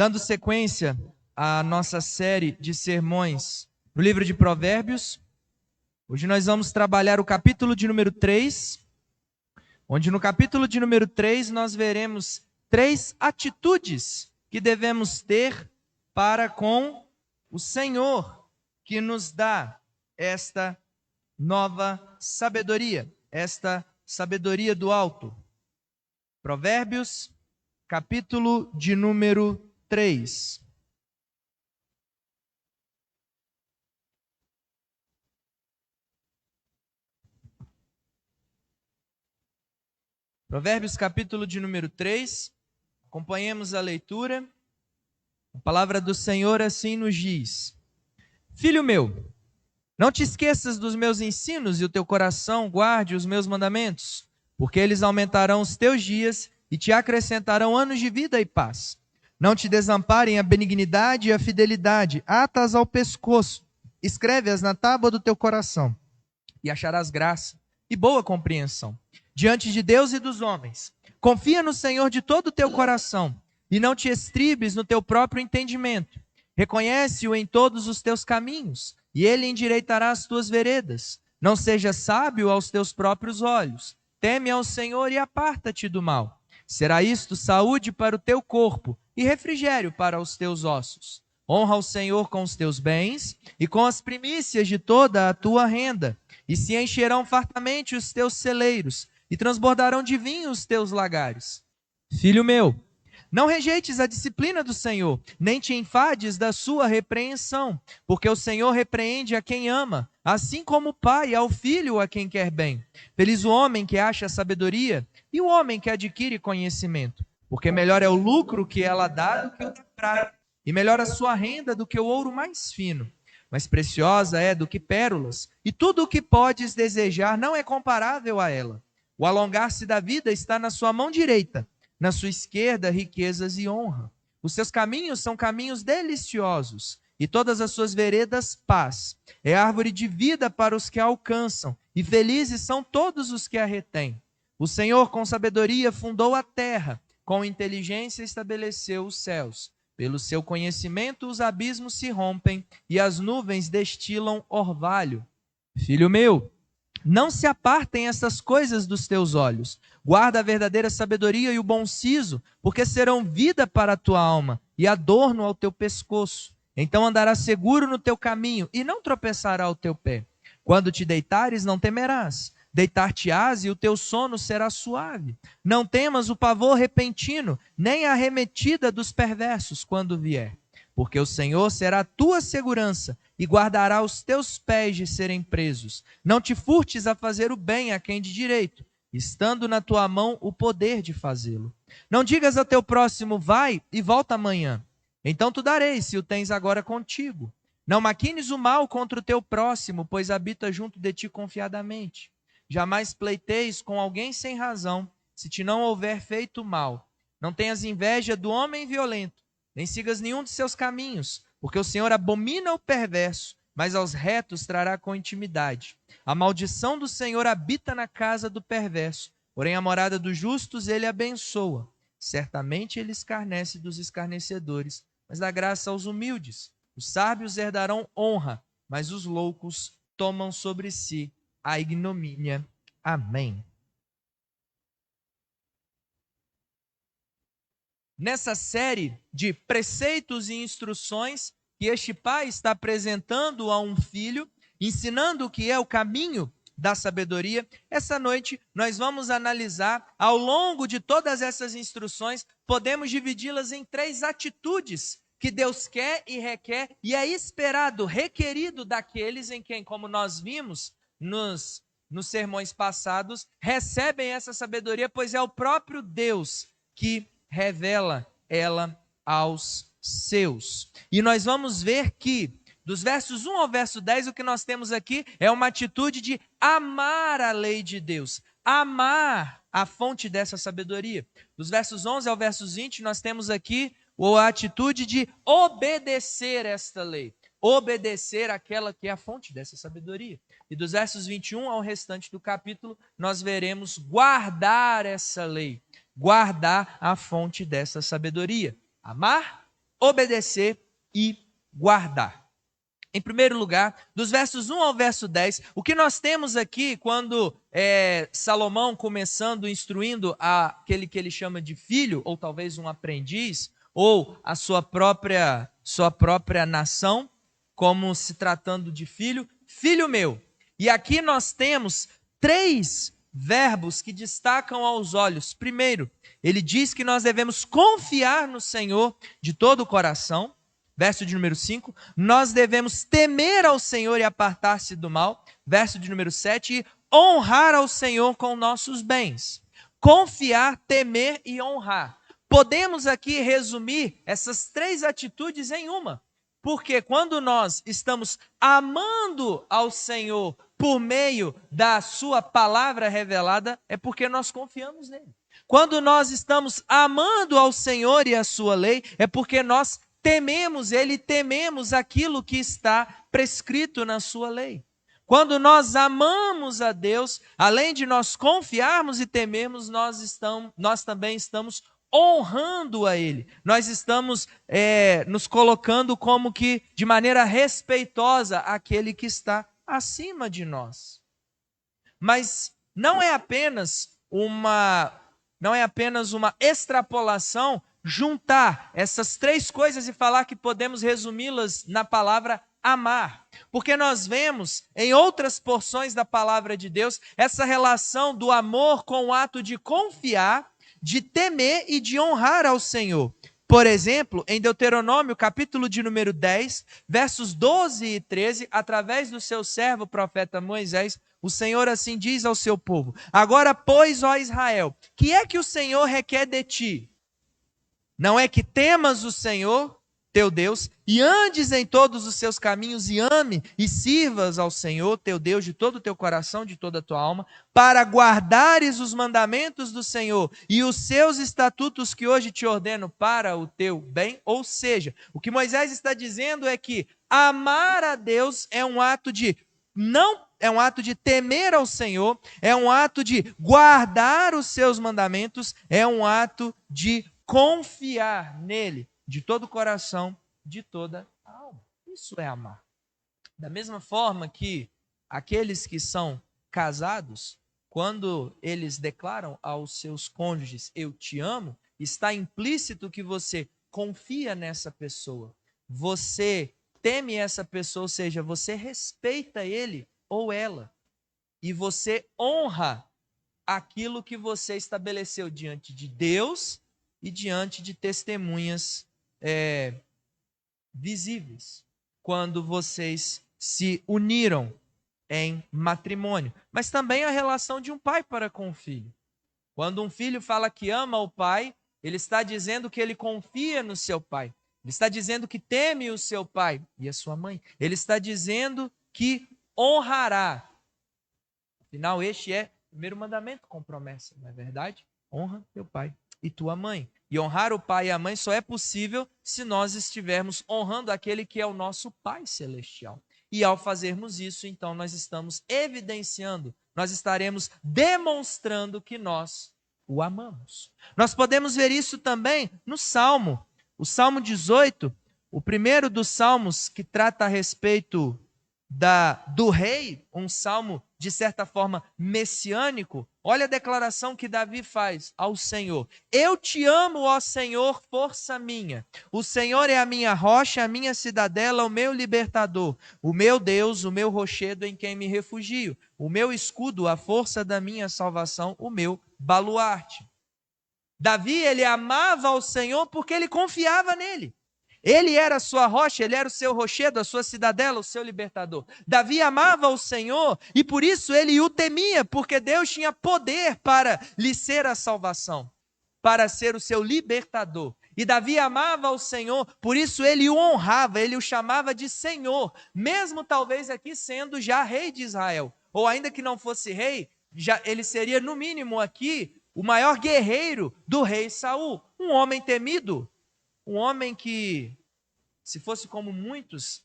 Dando sequência à nossa série de sermões no livro de Provérbios, hoje nós vamos trabalhar o capítulo de número 3, onde no capítulo de número 3 nós veremos 3 atitudes que devemos ter para com o Senhor, que nos dá esta nova sabedoria, esta sabedoria do alto. Provérbios, capítulo de número 3. Provérbios, capítulo de número 3. Acompanhemos a leitura. A palavra do Senhor assim nos diz: Filho meu, não te esqueças dos meus ensinos e o teu coração guarde os meus mandamentos, porque eles aumentarão os teus dias e te acrescentarão anos de vida e paz. Não te desamparem a benignidade e a fidelidade, ata-as ao pescoço, escreve-as na tábua do teu coração, e acharás graça e boa compreensão diante de Deus e dos homens. Confia no Senhor de todo o teu coração, e não te estribes no teu próprio entendimento. Reconhece-o em todos os teus caminhos, e ele endireitará as tuas veredas. Não sejas sábio aos teus próprios olhos. Teme ao Senhor e aparta-te do mal. Será isto saúde para o teu corpo e refrigério para os teus ossos. Honra o Senhor com os teus bens e com as primícias de toda a tua renda, e se encherão fartamente os teus celeiros, e transbordarão de vinho os teus lagares. Filho meu, não rejeites a disciplina do Senhor, nem te enfades da sua repreensão, porque o Senhor repreende a quem ama, assim como o pai ao filho a quem quer bem. Feliz o homem que acha sabedoria e o homem que adquire conhecimento, porque melhor é o lucro que ela dá do que o da prata, e melhor a sua renda do que o ouro mais fino. Mas preciosa é do que pérolas, e tudo o que podes desejar não é comparável a ela. O alongar-se da vida está na sua mão direita, na sua esquerda riquezas e honra. Os seus caminhos são caminhos deliciosos, e todas as suas veredas paz. É árvore de vida para os que a alcançam, e felizes são todos os que a retêm. O Senhor com sabedoria fundou a terra, com inteligência estabeleceu os céus. Pelo seu conhecimento os abismos se rompem, e as nuvens destilam orvalho. Filho meu, não se apartem essas coisas dos teus olhos. Guarda a verdadeira sabedoria e o bom siso, porque serão vida para a tua alma e adorno ao teu pescoço. Então andarás seguro no teu caminho e não tropeçará o teu pé. Quando te deitares, não temerás. Deitar-te-ás e o teu sono será suave. Não temas o pavor repentino, nem a arremetida dos perversos quando vier. Porque o Senhor será a tua segurança e guardará os teus pés de serem presos. Não te furtes a fazer o bem a quem de direito, estando na tua mão o poder de fazê-lo. Não digas ao teu próximo, vai e volta amanhã. Então tu dareis, se o tens agora contigo. Não maquines o mal contra o teu próximo, pois habita junto de ti confiadamente. Jamais pleiteis com alguém sem razão, se te não houver feito mal. Não tenhas inveja do homem violento, nem sigas nenhum de seus caminhos, porque o Senhor abomina o perverso, mas aos retos trará com intimidade. A maldição do Senhor habita na casa do perverso, porém a morada dos justos ele abençoa. Certamente ele escarnece dos escarnecedores, mas dá graça aos humildes. Os sábios herdarão honra, mas os loucos tomam sobre si a ignomínia. Amém. Nessa série de preceitos e instruções que este pai está apresentando a um filho, ensinando o que é o caminho da sabedoria, essa noite nós vamos analisar, ao longo de todas essas instruções, podemos dividi-las em 3 atitudes que Deus quer e requer, e é esperado, requerido daqueles em quem, como nós vimos nos sermões passados, recebem essa sabedoria, pois é o próprio Deus que revela ela aos seus. E nós vamos ver que, dos versos 1 ao verso 10, o que nós temos aqui é uma atitude de amar a lei de Deus, amar a fonte dessa sabedoria. Dos versos 11 ao versos 20, nós temos aqui a atitude de obedecer esta lei, obedecer aquela que é a fonte dessa sabedoria. E dos versos 21 ao restante do capítulo, nós veremos guardar essa lei, guardar a fonte dessa sabedoria. Amar, obedecer e guardar. Em primeiro lugar, dos versos 1 ao verso 10, o que nós temos aqui quando Salomão começando, instruindo aquele que ele chama de filho, ou talvez um aprendiz, ou a sua própria nação, como se tratando de filho, filho meu. E aqui nós temos 3 verbos que destacam aos olhos. Primeiro, ele diz que nós devemos confiar no Senhor de todo o coração. Verso de número 5, nós devemos temer ao Senhor e apartar-se do mal. Verso de número 7, e honrar ao Senhor com nossos bens. Confiar, temer e honrar. Podemos aqui resumir essas 3 atitudes em uma. Porque quando nós estamos amando ao Senhor por meio da sua palavra revelada, é porque nós confiamos nele. Quando nós estamos amando ao Senhor e a sua lei, é porque nós tememos ele, tememos aquilo que está prescrito na sua lei. Quando nós amamos a Deus, além de nós confiarmos e temermos, nós também estamos honrando a Ele. Nós estamos nos colocando como que de maneira respeitosa àquele que está acima de nós. Mas não é apenas uma extrapolação juntar essas 3 coisas e falar que podemos resumi-las na palavra amar. Porque nós vemos em outras porções da palavra de Deus essa relação do amor com o ato de confiar, de temer e de honrar ao Senhor. Por exemplo, em Deuteronômio, capítulo de número 10, versos 12 e 13, através do seu servo, o profeta Moisés, o Senhor assim diz ao seu povo: agora, pois, ó Israel, que é que o Senhor requer de ti? Não é que temas o Senhor, teu Deus, e andes em todos os seus caminhos, e ame e sirvas ao Senhor, teu Deus, de todo o teu coração, de toda a tua alma, para guardares os mandamentos do Senhor e os seus estatutos que hoje te ordeno para o teu bem? Ou seja, o que Moisés está dizendo é que amar a Deus é um ato de temer ao Senhor, é um ato de guardar os seus mandamentos, é um ato de confiar nele de todo o coração, de toda a alma. Isso é amar. Da mesma forma que aqueles que são casados, quando eles declaram aos seus cônjuges, eu te amo, está implícito que você confia nessa pessoa, você teme essa pessoa, ou seja, você respeita ele ou ela, e você honra aquilo que você estabeleceu diante de Deus e diante de testemunhas visíveis, quando vocês se uniram em matrimônio. Mas também a relação de um pai para com o filho. Quando um filho fala que ama o pai, ele está dizendo que ele confia no seu pai. Ele está dizendo que teme o seu pai e a sua mãe. Ele está dizendo que honrará. Afinal, este é o primeiro mandamento com promessa, não é verdade? Honra teu pai e tua mãe. E honrar o pai e a mãe só é possível se nós estivermos honrando aquele que é o nosso Pai Celestial. E ao fazermos isso, então nós estamos evidenciando, nós estaremos demonstrando que nós o amamos. Nós podemos ver isso também no Salmo. O Salmo 18, o primeiro dos salmos que trata a respeito do rei, um salmo de certa forma messiânico. Olha a declaração que Davi faz ao Senhor: eu te amo, ó Senhor, força minha. O Senhor é a minha rocha, a minha cidadela, o meu libertador, o meu Deus, o meu rochedo em quem me refugio, o meu escudo, a força da minha salvação, o meu baluarte. Davi, ele amava ao Senhor porque ele confiava nele. Ele era a sua rocha, ele era o seu rochedo, a sua cidadela, o seu libertador. Davi amava o Senhor e por isso ele o temia, porque Deus tinha poder para lhe ser a salvação, para ser o seu libertador. E Davi amava o Senhor, por isso ele o honrava, ele o chamava de Senhor, mesmo talvez aqui sendo já rei de Israel. Ou ainda que não fosse rei, ele seria no mínimo aqui o maior guerreiro do rei Saul. Um homem temido. Um homem que, se fosse como muitos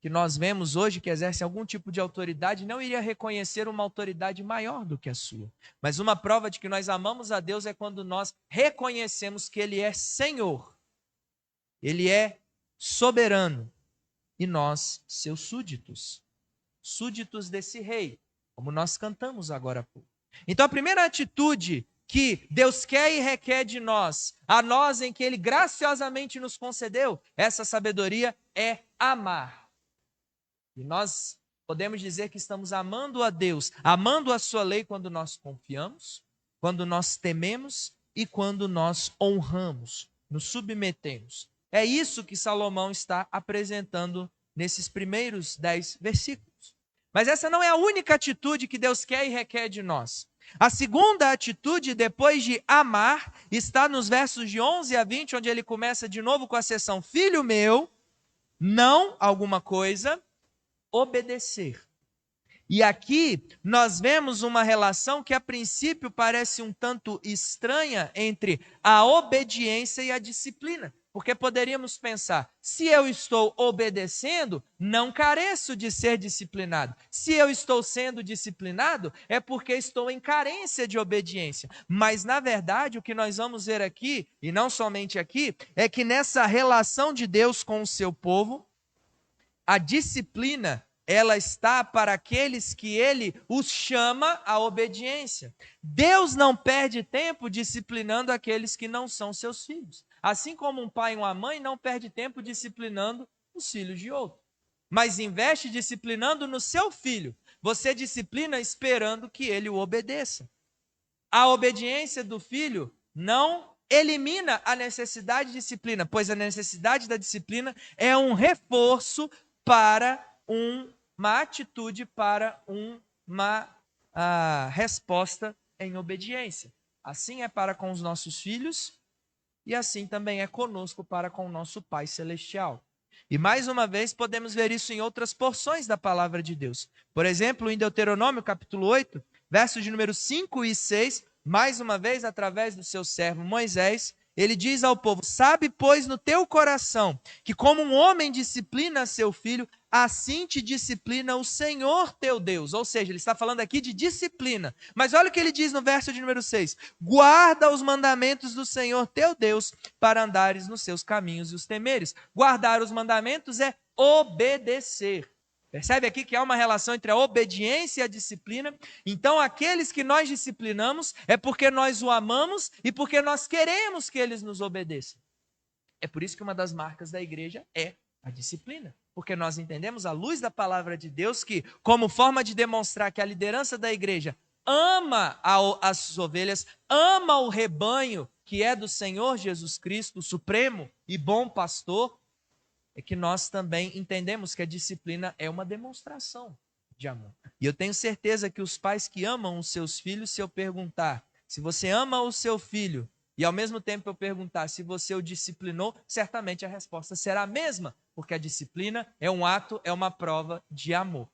que nós vemos hoje, que exercem algum tipo de autoridade, não iria reconhecer uma autoridade maior do que a sua. Mas uma prova de que nós amamos a Deus é quando nós reconhecemos que Ele é Senhor. ele é soberano e nós, seus súditos. Súditos desse rei, como nós cantamos agora há pouco. Então a primeira atitude que Deus quer e requer de nós, a nós em que Ele graciosamente nos concedeu essa sabedoria, é amar. E nós podemos dizer que estamos amando a Deus, amando a sua lei quando nós confiamos, quando nós tememos e quando nós honramos, nos submetemos. É isso que Salomão está apresentando nesses primeiros 10 versículos. Mas essa não é a única atitude que Deus quer e requer de nós. A segunda atitude, depois de amar, está nos versos de 11 a 20, onde ele começa de novo com a seção: filho meu, não alguma coisa, obedecer. E aqui nós vemos uma relação que a princípio parece um tanto estranha entre a obediência e a disciplina. Porque poderíamos pensar, se eu estou obedecendo, não careço de ser disciplinado. Se eu estou sendo disciplinado, é porque estou em carência de obediência. Mas, na verdade, o que nós vamos ver aqui, e não somente aqui, é que nessa relação de Deus com o seu povo, a disciplina, ela está para aqueles que ele os chama à obediência. Deus não perde tempo disciplinando aqueles que não são seus filhos. Assim como um pai e uma mãe não perde tempo disciplinando os filhos de outro. Mas investe disciplinando no seu filho. Você disciplina esperando que ele o obedeça. A obediência do filho não elimina a necessidade de disciplina, pois a necessidade da disciplina é um reforço para uma atitude, para uma resposta em obediência. Assim é para com os nossos filhos e assim também é conosco para com o nosso Pai Celestial. E mais uma vez podemos ver isso em outras porções da palavra de Deus. Por exemplo, em Deuteronômio capítulo 8, versos de número 5 e 6, mais uma vez através do seu servo Moisés, ele diz ao povo: sabe, pois, no teu coração, que como um homem disciplina seu filho, assim te disciplina o Senhor teu Deus. Ou seja, ele está falando aqui de disciplina. Mas olha o que ele diz no verso de número 6. Guarda os mandamentos do Senhor teu Deus, para andares nos seus caminhos e os temeres. Guardar os mandamentos é obedecer. Percebe aqui que há uma relação entre a obediência e a disciplina. Então, aqueles que nós disciplinamos é porque nós o amamos e porque nós queremos que eles nos obedeçam. É por isso que uma das marcas da igreja é a disciplina. Porque nós entendemos, à luz da palavra de Deus, que como forma de demonstrar que a liderança da igreja ama as suas ovelhas, ama o rebanho que é do Senhor Jesus Cristo, o supremo e bom pastor, é que nós também entendemos que a disciplina é uma demonstração de amor. E eu tenho certeza que os pais que amam os seus filhos, se eu perguntar se você ama o seu filho, e ao mesmo tempo eu perguntar se você o disciplinou, certamente a resposta será a mesma, porque a disciplina é um ato, é uma prova de amor.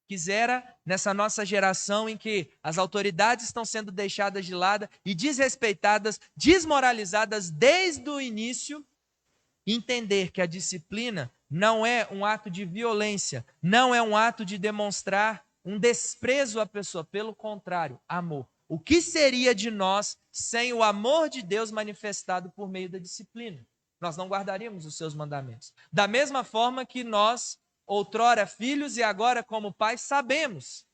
Quisera, nessa nossa geração em que as autoridades estão sendo deixadas de lado e desrespeitadas, desmoralizadas desde o início, entender que a disciplina não é um ato de violência, não é um ato de demonstrar um desprezo à pessoa, pelo contrário, amor. O que seria de nós sem o amor de Deus manifestado por meio da disciplina? Nós não guardaríamos os seus mandamentos. Da mesma forma que nós, outrora filhos e agora como pais, sabemos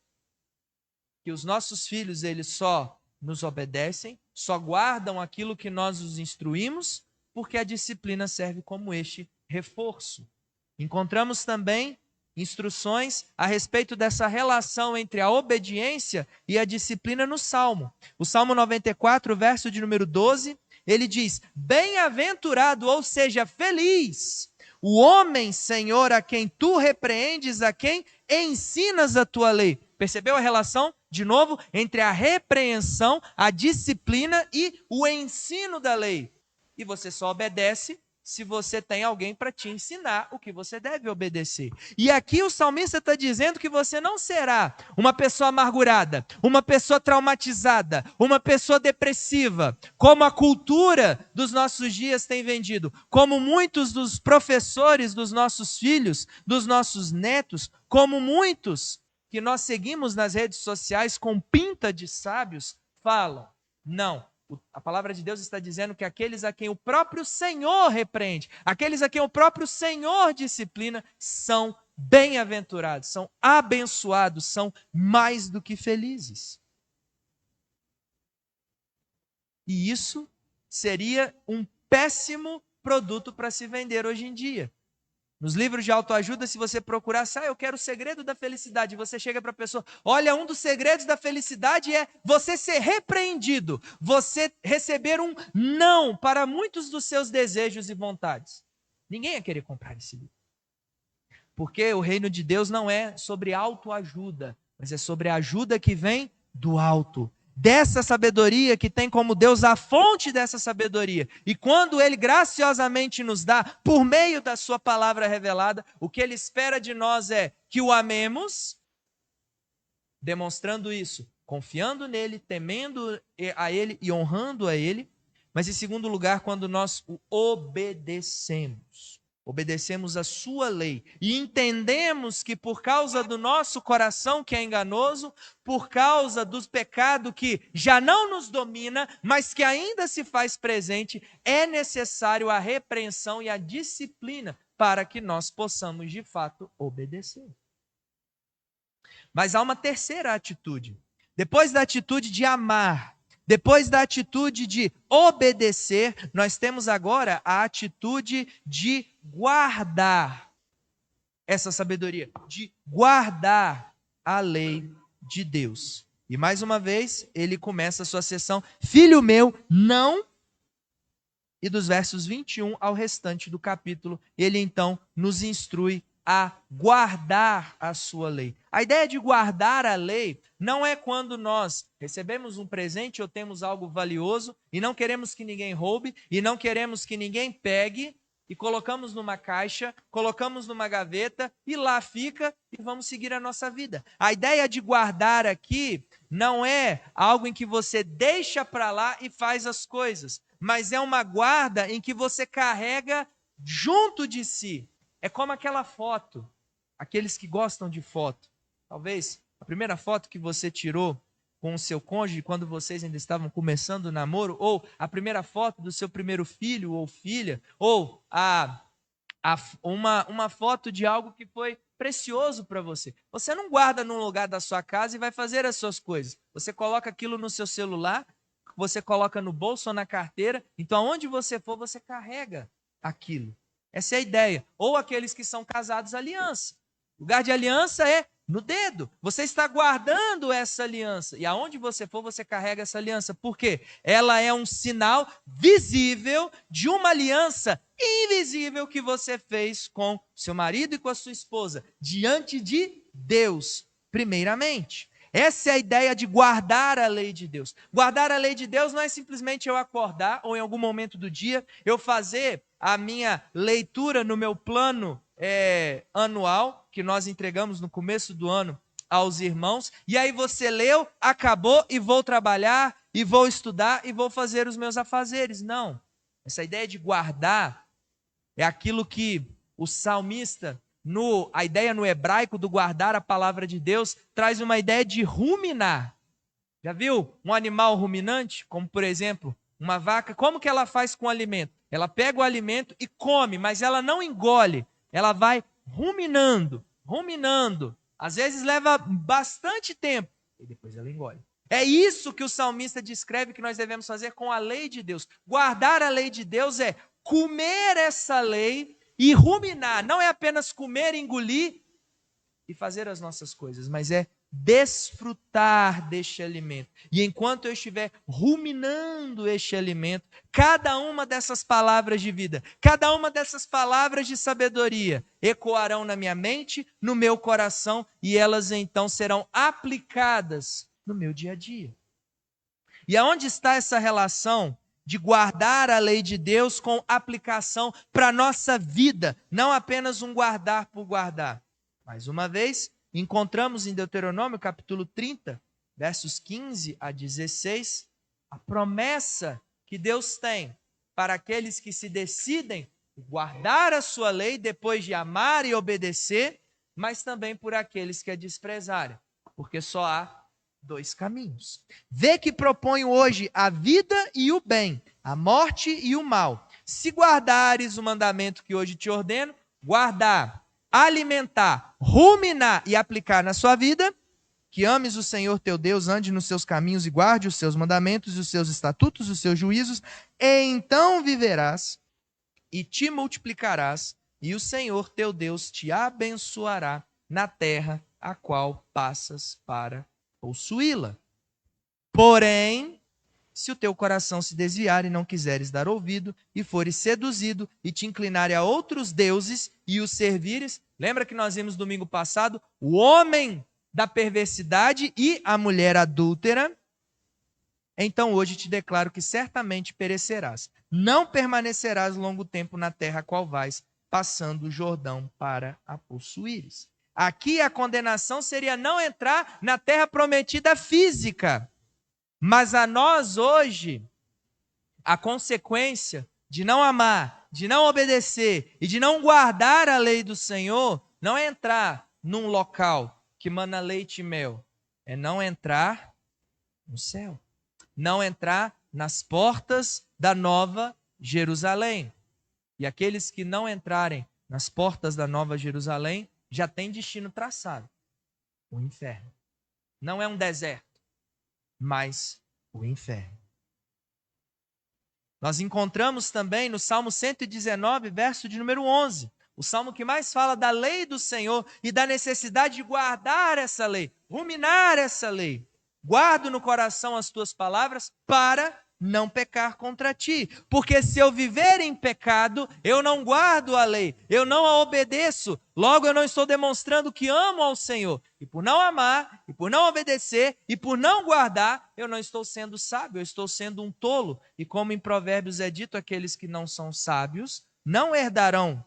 que os nossos filhos, eles só nos obedecem, só guardam aquilo que nós os instruímos, porque a disciplina serve como este reforço. Encontramos também instruções a respeito dessa relação entre a obediência e a disciplina no Salmo. O Salmo 94, verso de número 12, ele diz: bem-aventurado, ou seja, feliz, o homem, Senhor, a quem tu repreendes, a quem ensinas a tua lei. Percebeu a relação, de novo, entre a repreensão, a disciplina e o ensino da lei? E você só obedece se você tem alguém para te ensinar o que você deve obedecer. E aqui o salmista está dizendo que você não será uma pessoa amargurada, uma pessoa traumatizada, uma pessoa depressiva, como a cultura dos nossos dias tem vendido, como muitos dos professores dos nossos filhos, dos nossos netos, como muitos que nós seguimos nas redes sociais com pinta de sábios, falam. Não. A palavra de Deus está dizendo que aqueles a quem o próprio Senhor repreende, aqueles a quem o próprio Senhor disciplina, são bem-aventurados, são abençoados, são mais do que felizes. E isso seria um péssimo produto para se vender hoje em dia. Nos livros de autoajuda, se você procurar, eu quero o segredo da felicidade, você chega para a pessoa, olha, um dos segredos da felicidade é você ser repreendido, você receber um não para muitos dos seus desejos e vontades. Ninguém ia querer comprar esse livro. Porque o reino de Deus não é sobre autoajuda, mas é sobre a ajuda que vem do alto. Dessa sabedoria que tem como Deus a fonte dessa sabedoria. E quando Ele graciosamente nos dá, por meio da sua palavra revelada, o que Ele espera de nós é que o amemos, demonstrando isso, confiando nele, temendo a Ele e honrando a Ele. Mas em segundo lugar, quando nós o obedecemos a sua lei e entendemos que por causa do nosso coração que é enganoso, por causa do pecado que já não nos domina, mas que ainda se faz presente, é necessário a repreensão e a disciplina para que nós possamos de fato obedecer. Mas há uma terceira atitude. Depois da atitude de amar, depois da atitude de obedecer, nós temos agora a atitude de guardar essa sabedoria, de guardar a lei de Deus. E mais uma vez, ele começa a sua sessão, filho meu, não. E dos versos 21 ao restante do capítulo, ele então nos instrui a guardar a sua lei. A ideia de guardar a lei não é quando nós recebemos um presente ou temos algo valioso e não queremos que ninguém roube e não queremos que ninguém pegue e colocamos numa caixa, colocamos numa gaveta e lá fica e vamos seguir a nossa vida. A ideia de guardar aqui não é algo em que você deixa para lá e faz as coisas, mas é uma guarda em que você carrega junto de si. É como aquela foto, aqueles que gostam de foto. Talvez a primeira foto que você tirou com o seu cônjuge quando vocês ainda estavam começando o namoro, ou a primeira foto do seu primeiro filho ou filha, ou uma foto de algo que foi precioso para você. Você não guarda num lugar da sua casa e vai fazer as suas coisas. Você coloca aquilo no seu celular, você coloca no bolso ou na carteira, então aonde você for, você carrega aquilo. Essa é a ideia. Ou aqueles que são casados, aliança. O lugar de aliança é no dedo. Você está guardando essa aliança. E aonde você for, você carrega essa aliança. Por quê? Ela é um sinal visível de uma aliança invisível que você fez com seu marido e com a sua esposa, diante de Deus, primeiramente. Essa é a ideia de guardar a lei de Deus. Guardar a lei de Deus não é simplesmente eu acordar ou em algum momento do dia eu fazer a minha leitura no meu plano anual, que nós entregamos no começo do ano aos irmãos, e aí você leu, acabou e vou trabalhar, e vou estudar, e vou fazer os meus afazeres. Não. Essa ideia de guardar é aquilo que o salmista, a ideia no hebraico do guardar a palavra de Deus, traz uma ideia de ruminar. Já viu um animal ruminante? Como, por exemplo, uma vaca. Como que ela faz com o alimento? Ela pega o alimento e come, mas ela não engole. Ela vai ruminando, ruminando. Às vezes leva bastante tempo e depois ela engole. É isso que o salmista descreve que nós devemos fazer com a lei de Deus. Guardar a lei de Deus é comer essa lei e ruminar. Não é apenas comer, engolir e fazer as nossas coisas, mas é desfrutar deste alimento. E enquanto eu estiver ruminando este alimento, cada uma dessas palavras de vida, cada uma dessas palavras de sabedoria ecoarão na minha mente, no meu coração, e elas então serão aplicadas no meu dia a dia. E aonde está essa relação de guardar a lei de Deus com aplicação para a nossa vida? Não apenas um guardar por guardar. Mais uma vez, encontramos em Deuteronômio capítulo 30, versos 15 a 16, a promessa que Deus tem para aqueles que se decidem guardar a sua lei depois de amar e obedecer, mas também por aqueles que a desprezarem, porque só há dois caminhos. Vê que proponho hoje a vida e o bem, a morte e o mal. Se guardares o mandamento que hoje te ordeno, guardar, alimentar, ruminar e aplicar na sua vida, que ames o Senhor teu Deus, ande nos seus caminhos e guarde os seus mandamentos, os seus estatutos, os seus juízos, e então viverás e te multiplicarás, e o Senhor teu Deus te abençoará na terra a qual passas para possuí-la. Porém, se o teu coração se desviar e não quiseres dar ouvido, e fores seduzido, e te inclinares a outros deuses, e os servires, lembra que nós vimos domingo passado, o homem da perversidade e a mulher adúltera, então hoje te declaro que certamente perecerás. Não permanecerás longo tempo na terra a qual vais, passando o Jordão para a possuíres. Aqui a condenação seria não entrar na terra prometida física. Mas a nós hoje, a consequência de não amar, de não obedecer e de não guardar a lei do Senhor, não é entrar num local que mana leite e mel, é não entrar no céu, não entrar nas portas da Nova Jerusalém. E aqueles que não entrarem nas portas da Nova Jerusalém já têm destino traçado, o inferno. Não é um deserto, mas o inferno. Nós encontramos também no Salmo 119, verso de número 11, o salmo que mais fala da lei do Senhor e da necessidade de guardar essa lei, ruminar essa lei. Guardo no coração as tuas palavras para não pecar contra ti. Porque se eu viver em pecado, eu não guardo a lei, eu não a obedeço. Logo eu não estou demonstrando que amo ao Senhor. E por não amar, e por não obedecer, e por não guardar, eu não estou sendo sábio, eu estou sendo um tolo. E como em Provérbios é dito, aqueles que não são sábios não herdarão.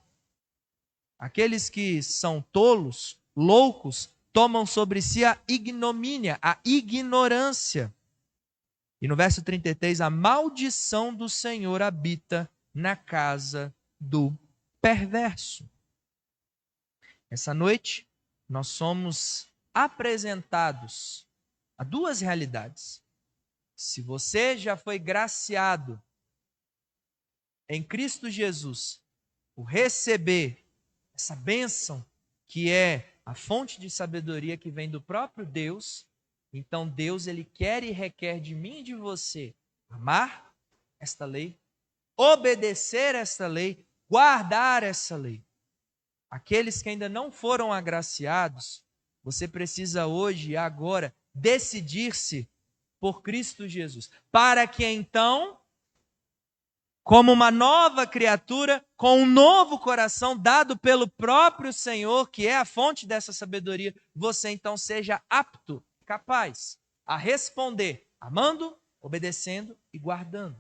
Aqueles que são tolos, loucos, tomam sobre si a ignomínia, a ignorância. E no verso 33, a maldição do Senhor habita na casa do perverso. Essa noite, nós somos apresentados a duas realidades. Se você já foi graciado em Cristo Jesus por receber essa bênção, que é a fonte de sabedoria que vem do próprio Deus, então Deus ele quer e requer de mim e de você amar esta lei, obedecer esta lei, guardar essa lei. Aqueles que ainda não foram agraciados, você precisa hoje e agora decidir-se por Cristo Jesus, para que então, como uma nova criatura, com um novo coração dado pelo próprio Senhor, que é a fonte dessa sabedoria, você então seja apto, capaz a responder, amando, obedecendo e guardando.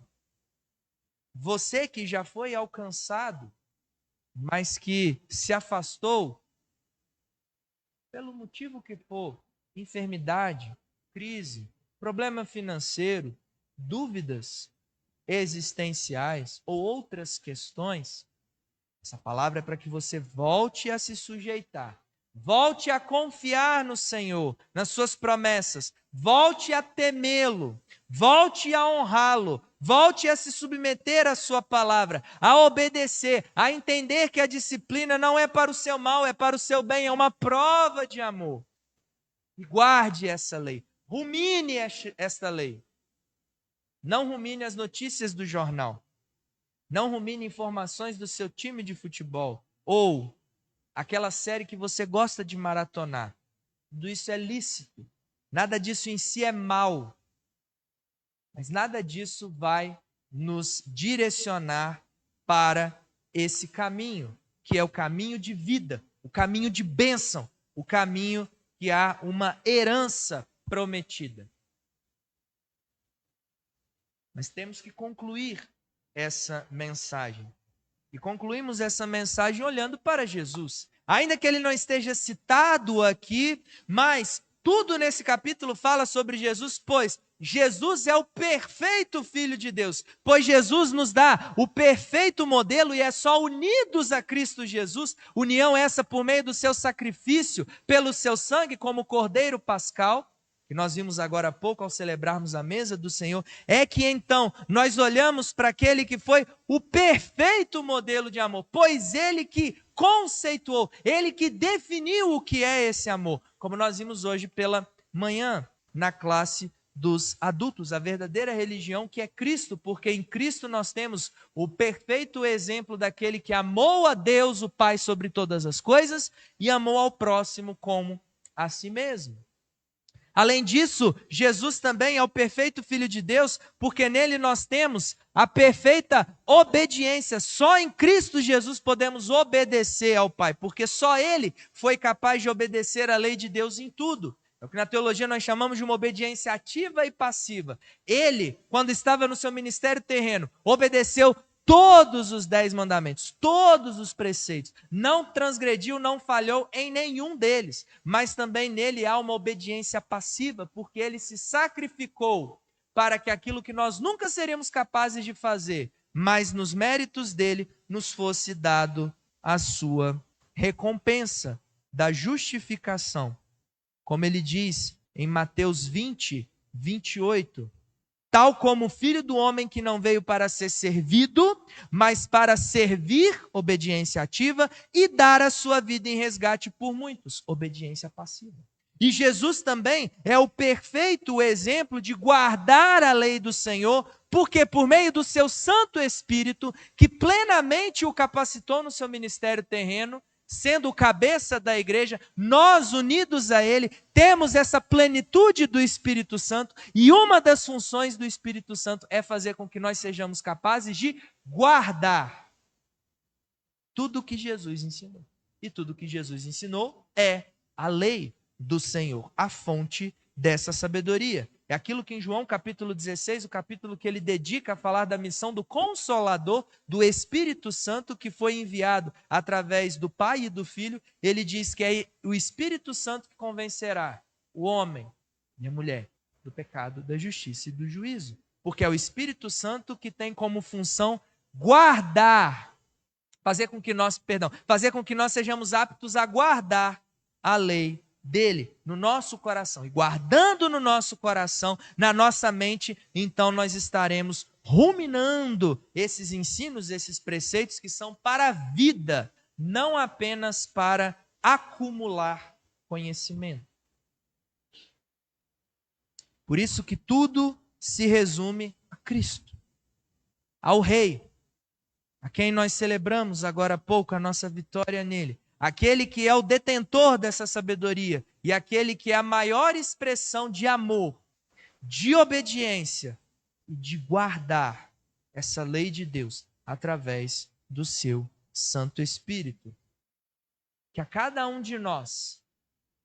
Você que já foi alcançado, mas que se afastou, pelo motivo que for, enfermidade, crise, problema financeiro, dúvidas existenciais ou outras questões, essa palavra é para que você volte a se sujeitar. Volte a confiar no Senhor, nas suas promessas. Volte a temê-lo. Volte a honrá-lo. Volte a se submeter à sua palavra, a obedecer, a entender que a disciplina não é para o seu mal, é para o seu bem, é uma prova de amor. E guarde essa lei. Rumine esta lei. Não rumine as notícias do jornal. Não rumine informações do seu time de futebol. Ou aquela série que você gosta de maratonar. Tudo isso é lícito. Nada disso em si é mal. Mas nada disso vai nos direcionar para esse caminho, que é o caminho de vida, o caminho de bênção, o caminho que há uma herança prometida. Mas temos que concluir essa mensagem. E concluímos essa mensagem olhando para Jesus. Ainda que ele não esteja citado aqui, mas tudo nesse capítulo fala sobre Jesus, pois Jesus é o perfeito Filho de Deus. Pois Jesus nos dá o perfeito modelo e é só unidos a Cristo Jesus, união essa por meio do seu sacrifício, pelo seu sangue como Cordeiro Pascal, que nós vimos agora há pouco ao celebrarmos a mesa do Senhor, é que então nós olhamos para aquele que foi o perfeito modelo de amor, pois ele que conceituou, ele que definiu o que é esse amor, como nós vimos hoje pela manhã na classe dos adultos, a verdadeira religião que é Cristo, porque em Cristo nós temos o perfeito exemplo daquele que amou a Deus, o Pai, sobre todas as coisas e amou ao próximo como a si mesmo. Além disso, Jesus também é o perfeito Filho de Deus, porque nele nós temos a perfeita obediência. Só em Cristo Jesus podemos obedecer ao Pai, porque só Ele foi capaz de obedecer a lei de Deus em tudo. É o que na teologia nós chamamos de uma obediência ativa e passiva. Ele, quando estava no seu ministério terreno, obedeceu todos os 10 mandamentos, todos os preceitos. Não transgrediu, não falhou em nenhum deles. Mas também nele há uma obediência passiva, porque ele se sacrificou para que aquilo que nós nunca seríamos capazes de fazer, mas nos méritos dele, nos fosse dado a sua recompensa da justificação. Como ele diz em Mateus 20, 28, tal como o Filho do Homem que não veio para ser servido, mas para servir, obediência ativa, e dar a sua vida em resgate por muitos, obediência passiva. E Jesus também é o perfeito exemplo de guardar a lei do Senhor, porque por meio do seu Santo Espírito, que plenamente o capacitou no seu ministério terreno, sendo o cabeça da igreja, nós unidos a ele, temos essa plenitude do Espírito Santo, e uma das funções do Espírito Santo é fazer com que nós sejamos capazes de guardar tudo o que Jesus ensinou. E tudo o que Jesus ensinou é a lei do Senhor, a fonte dessa sabedoria. É aquilo que em João capítulo 16, o capítulo que ele dedica a falar da missão do Consolador, do Espírito Santo que foi enviado através do Pai e do Filho, ele diz que é o Espírito Santo que convencerá o homem e a mulher do pecado, da justiça e do juízo. Porque é o Espírito Santo que tem como função guardar, fazer com que nós sejamos aptos a guardar a lei dele no nosso coração, e guardando no nosso coração, na nossa mente, então nós estaremos ruminando esses ensinos, esses preceitos que são para a vida, não apenas para acumular conhecimento. Por isso que tudo se resume a Cristo, ao Rei, a quem nós celebramos agora há pouco a nossa vitória nele. Aquele que é o detentor dessa sabedoria e aquele que é a maior expressão de amor, de obediência e de guardar essa lei de Deus através do seu Santo Espírito. Que a cada um de nós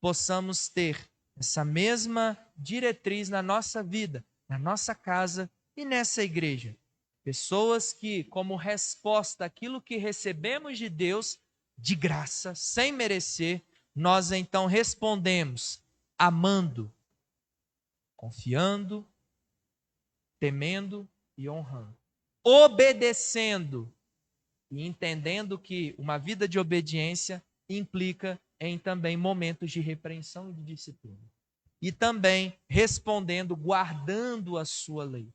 possamos ter essa mesma diretriz na nossa vida, na nossa casa e nessa igreja. Pessoas que, como resposta àquilo que recebemos de Deus, de graça, sem merecer, nós então respondemos amando, confiando, temendo e honrando, obedecendo e entendendo que uma vida de obediência implica em também momentos de repreensão e de disciplina. E também respondendo, guardando a sua lei,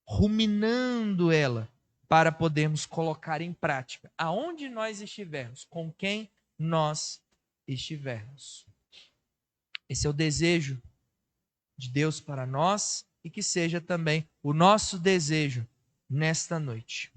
ruminando ela, para podermos colocar em prática, aonde nós estivermos, com quem nós estivermos. Esse é o desejo de Deus para nós e que seja também o nosso desejo nesta noite.